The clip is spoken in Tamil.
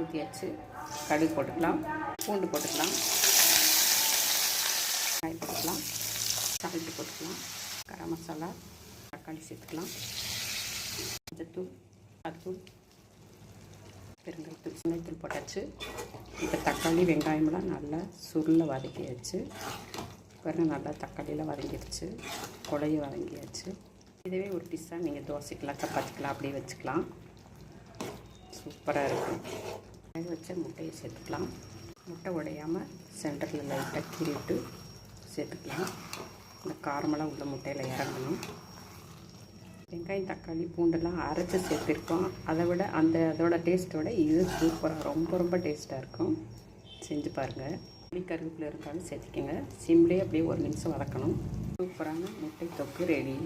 ஊற்றியாச்சு. கடுகு போட்டுக்கலாம், பூண்டு போட்டுக்கலாம், காய் போட்டுக்கலாம், சால்ட்டு போட்டுக்கலாம், கரம் மசாலா, தக்காளி சேர்த்துக்கலாம், மஞ்சத்தூள், தூள், பெருங்காயத்தூள், சின்னத்தூள் போட்டாச்சு. இப்போ தக்காளி வெங்காயமெல்லாம் நல்லா சுருளை வதக்கியாச்சு. பாருங்கள், நல்லா தக்காளியெல்லாம் வதங்கிடுச்சு, கொலையை வதங்கியாச்சு. இதுவே ஒரு டிஷ்ஷாக நீங்கள் தோசைக்கலாம், சப்பாத்திக்கலாம், அப்படியே வச்சுக்கலாம். சூப்பராக இருக்கும். வேக வச்ச முட்டையை சேர்த்துக்கலாம். முட்டை உடையாமல் சென்டரில் லைட்டாக கீறிட்டு சேர்த்துக்கலாம். இந்த காரமெல்லாம் உள்ள முட்டையில் இறங்கணும். வெங்காயம், தக்காளி, பூண்டெல்லாம் அரைச்சி சேர்த்துருக்கோம். அதோட டேஸ்ட்டோட இது சூப்பராக ரொம்ப டேஸ்ட்டாக இருக்கும். செஞ்சு பாருங்கள். கருவேப்பிலை இருந்தாலும் சேர்த்துக்கோங்க. சிம்லேயே அப்படியே 1 நிமிஷம் வதக்கணும். சூப்பரான முட்டை தொக்கு ரெடி.